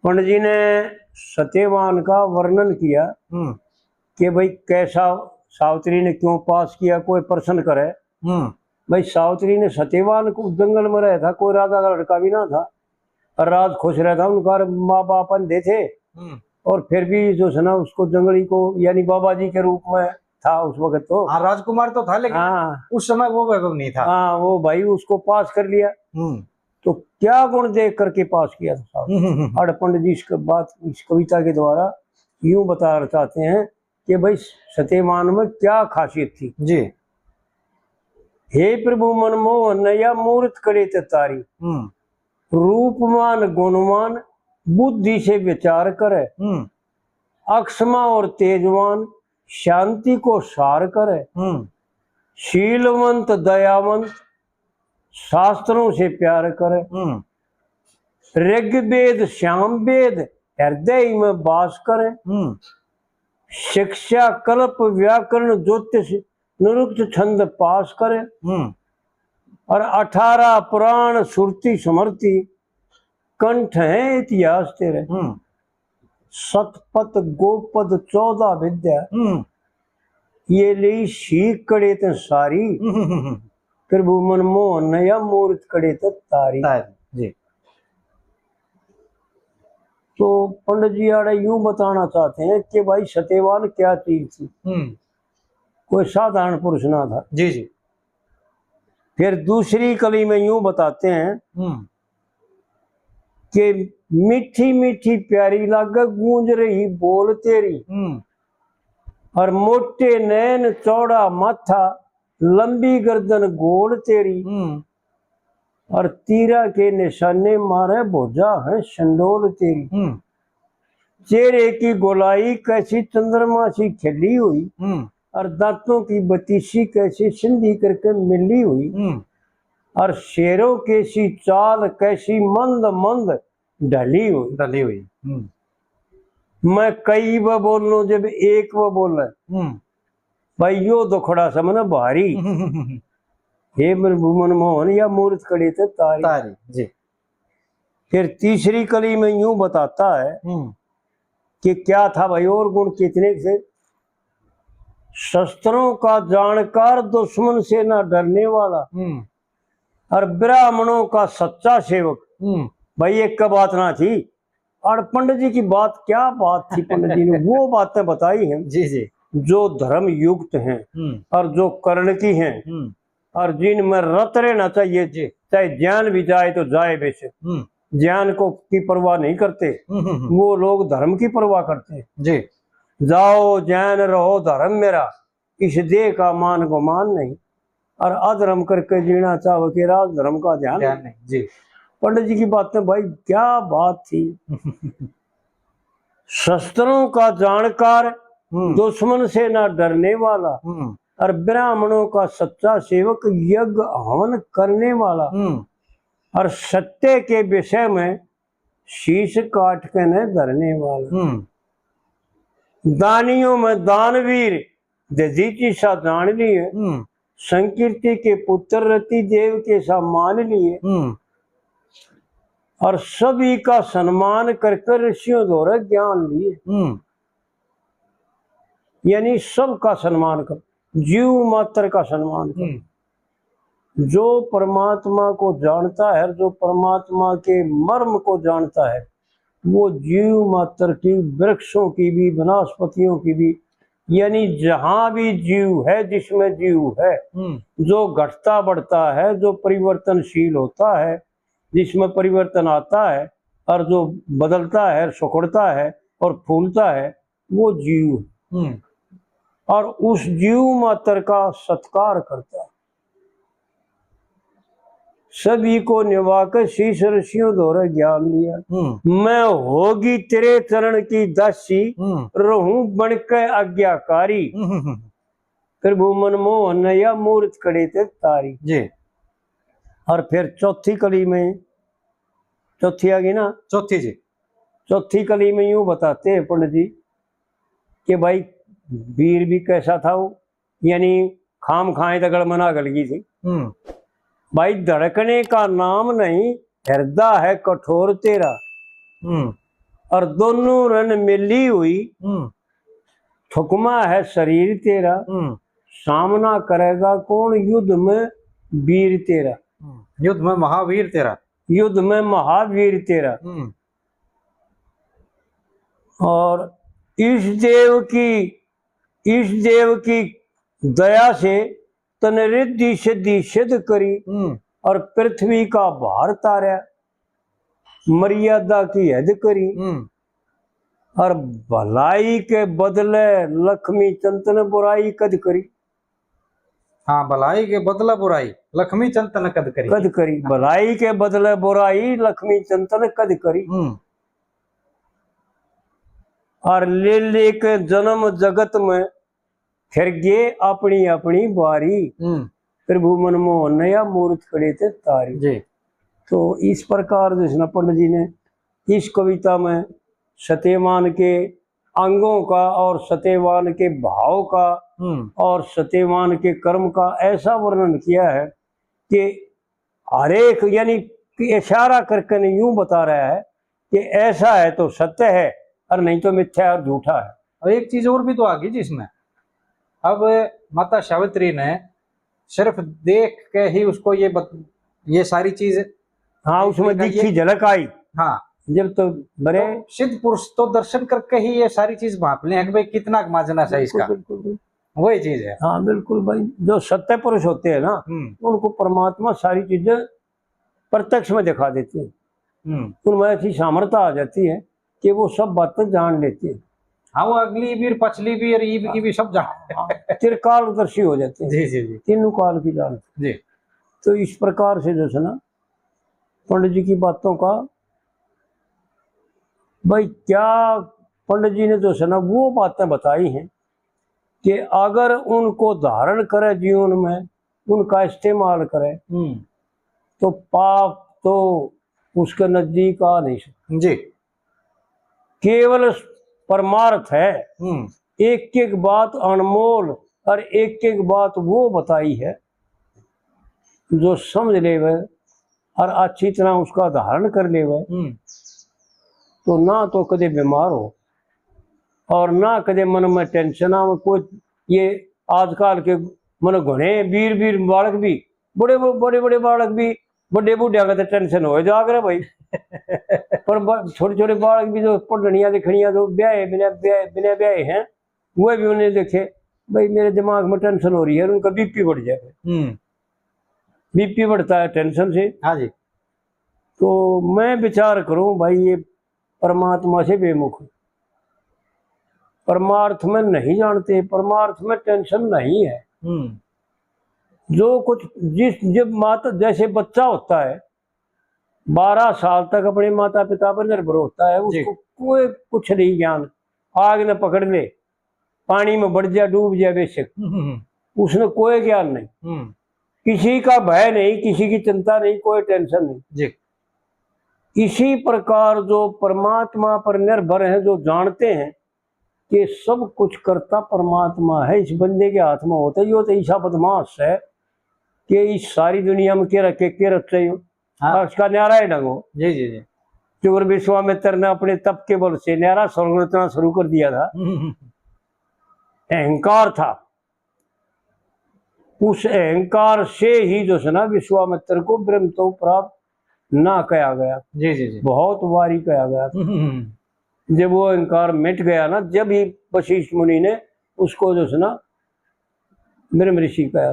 पंडित जी ने सत्यवान का वर्णन किया कि भाई कैसा सावित्री ने क्यों पास किया, कोई प्रश्न करे। भाई सावित्री ने सत्यवान को जंगल में रहा था, कोई राजा का लड़का भी ना था और राज खुश रहता, उनका माँ बाप अंधे थे और फिर भी जो है ना उसको जंगली को यानी बाबा जी के रूप में था उस वक्त। तो हाँ राजकुमार तो था लेकिन उस समय वो वैभव नहीं था। हाँ वो भाई उसको पास कर लिया। तो क्या गुण देख करके पास किया था। और पंडित जी इसके बात इस कविता के द्वारा यूं बताना चाहते हैं कि भाई सत्यवान में क्या खासियत थी जी। हे प्रभु मनमोहन या मूर्त करे तारी, रूपमान गुणवान बुद्धि से विचार करे, अक्षमा और तेजवान शांति को सार करे, शीलवंत दयावंत शास्त्रों से प्यार करे, ऋग्वेद श्याम वेद हृदय में वास करे, शिक्षा कल्प व्याकरण ज्योतिष निरुक्त छंद पास करे, और 18 पुराण सुरती स्मृति कंठ है इतिहास तेरे, सतपथ गोपद 14 विद्या ये ली सीख कड़े ते सारी, प्रभु मनमोहन या मूर्त कड़े ते तारी। जी। तो पंडित जी आड़े यूं बताना चाहते हैं कि भाई सत्यवान क्या चीज थी, कोई साधारण पुरुष ना था। जी जी। फिर दूसरी कली में यूं बताते हैं कि मीठी मीठी प्यारी लागे गूंज रही बोल तेरी, और मोटे नैन चौड़ा माथा लंबी गर्दन गोल तेरी, और तीरा के निशाने मारे भुजा है शंडोल तेरी, चेहरे की गोलाई कैसी चंद्रमा सी खिली हुई, और दांतों की बतीसी कैसी सिंधी करके मिली हुई, और शेरों के सी चाल कैसी मंद मंद ढली हुई। मैं कई व बोल लूं जब एक व बोले, भाई यो दुखड़ा समझ भारी, हे मनमोहन या मूर्त कड़ी थे तारी। जी। फिर तीसरी कली में यूं बताता है कि क्या था भाई और गुण कितने से, शस्त्रों का जानकार दुश्मन से ना डरने वाला, और ब्राह्मणों का सच्चा सेवक। भाई एक का बात ना थी, और पंडित जी की बात क्या बात थी, पंडित जी ने वो बातें बताई हैं जी जी। जो धर्म युक्त हैं और जो कर्ण की हैं, और जिनमें रत रहना चाहिए, चाहे ज्ञान भी जाए तो जाए बेशक, ज्ञान को की परवाह नहीं करते, वो लोग धर्म की परवाह करते हैं। जी। जाओ ज्ञान रहो धर्म मेरा, इस देह का मान गुमान नहीं, और अधर्म करके जीना चाहो कि राज धर्म का ध्यान नहीं। जी। पंडित जी की बातें भाई क्या बात थी। शस्त्रों का जानकार दुश्मन से ना डरने वाला, और ब्राह्मणों का सच्चा सेवक यज्ञ हवन करने वाला, और सत्य के विषय में शीश काट के न धरने वाला, दानियों में दानवीर दधीची सा जान लिए, संकीर्ति के पुत्र रति देव के सा मान लिए, और सभी का सम्मान करके ऋषियों द्वारा ज्ञान लिए। यानी सबका सम्मान कर, जीव मात्र का सम्मान कर। जो परमात्मा को जानता है, जो परमात्मा के मर्म को जानता है, वो जीव मात्र की, वृक्षों की भी, वनस्पतियों की भी, यानी जहां भी जीव है, जिसमें जीव है, जो घटता बढ़ता है, जो परिवर्तनशील होता है, जिसमें परिवर्तन आता है, और जो बदलता है, सुखड़ता है और फूलता है, वो जीव। और उस जीव मात्र का सत्कार करता है, सभी को निभाकर शीश ऋषियों द्वारा ज्ञान लिया। मैं होगी तेरे चरण की दासी, रहूं बनके आज्ञाकारी, प्रभु मनमोहन या मूर्त कड़ी ते तारी। जी। और फिर चौथी कली में, चौथी आ गई ना, चौथी जी। चौथी कली में यूं बताते हैं पंडित जी कि भाई वीर भी कैसा था वो, यानी खाम खाए तगड़ मना गलगी थी। भाई धड़कने का नाम नहीं, हृदय है कठोर तेरा, और दोनों रन मिली हुई थुकमा है शरीर तेरा, सामना करेगा कौन युद्ध में वीर तेरा, युद्ध में महावीर तेरा, युद्ध में महावीर तेरा। और इस देव की दया से तन रिद्धि सिद्धि सिद्ध करी, और पृथ्वी का भार तारा, मर्यादा की हद करी, और भलाई के बदले लक्ष्मी चंतन बुराई कद करी। हाँ, भलाई के बदले बुराई लक्ष्मी चंतन कद करी, भलाई के बदले बुराई लक्ष्मी चंतन कद करी। और ले के जन्म जगत में फिर गे अपनी अपनी बारी, प्रभु मनमोहन नया मूर्त खड़े थे तारी जी। तो इस प्रकार जिसने पंडित जी ने इस कविता में सत्यवान के अंगों का और सत्यवान के भाव का और सत्यवान के कर्म का ऐसा वर्णन किया है कि हर एक यानी इशारा करके यूं बता रहा है कि ऐसा है तो सत्य है और नहीं तो मिथ्या और झूठा है। और एक चीज और भी तो आ गई जिसमें, अब माता सावित्री ने सिर्फ देख के ही उसको ये सारी चीज, हाँ, उसमें दिखी झलक आई। हाँ, जब तो बड़े तो सिद्ध पुरुष तो दर्शन करके ही ये सारी चीज भाप ले भाई कितना माजना चाहिए इसका, वही चीज है। हाँ बिल्कुल भाई, जो सत्य पुरुष होते हैं ना उनको परमात्मा सारी चीजें प्रत्यक्ष में दिखा देती है, उनमें ऐसी सामर्थ्य आ जाती है कि वो सब बातें जान लेते हैं। हाँ, वो अगली भी पछली भी और ईब की भी सब जान त्रिकालदर्शी हो जाते हैं। जी जी जी, तीनों काल की जानते जी। तो इस प्रकार से जैसे ना पंडित जी की बातों का भाई क्या पंडित जी ने जो है ना वो बातें बताई हैं कि अगर उनको धारण करे जीवन में, उनका इस्तेमाल करे तो पाप तो उसके नजदीक आ नहीं सकते जी। केवल परमार्थ है। एक एक बात अनमोल और एक एक बात वो बताई है जो समझ ले वह और अच्छी तरह उसका धारण कर ले वह तो ना तो कदे बीमार हो और ना कदे मन में टेंशन आ। कोई ये आजकल के मन घने वीर वीर बालक भी बड़े बड़े बालक भी बड़े बूढ़िया का टेंशन हो जाग रहा भाई पर छोटे छोटे बालक भी जो पढ़निया दिखनिया जो ब्याह बिना ब्याह हैं वो भी उन्हें देखे भाई मेरे दिमाग में टेंशन हो रही है, उनका बीपी बढ़ जाए। बीपी बढ़ता है टेंशन से। हाँ जी। तो मैं विचार करूं भाई ये परमात्मा से बेमुख, परमार्थ में नहीं जानते, परमार्थ में टेंशन नहीं है। जो कुछ जब माता जैसे बच्चा होता है 12 साल तक अपने माता पिता पर निर्भर होता है, उसको कोई कुछ नहीं ज्ञान, आग न पकड़ ले पानी में बढ़ जाए डूब जाए बेशक, उसने कोई ज्ञान नहीं, किसी का भय नहीं, किसी की चिंता नहीं, कोई टेंशन नहीं जी। इसी प्रकार जो परमात्मा पर निर्भर है, जो जानते हैं कि सब कुछ करता परमात्मा है, इस बंदे के हाथ में होता है। यो तो ऐसा बदमाश है कि इस सारी दुनिया में के रखते हो। हाँ। उसका न्यारा ही ढंग हो। जी जी जी। जो विश्वामित्र ने अपने तप के बल से न्यारा स्वर्ग रचना शुरू कर दिया था, अहंकार था, उस अहंकार से ही जो है ना विश्वामित्र को ब्रह्म तो प्राप्त ना कहा गया। जी जी जी। बहुत वारी कहा गया था। जब वो अहंकार मिट गया ना, जब ही वशिष्ठ मुनि ने उसको जो है ना ब्रह्म ऋषि कहा।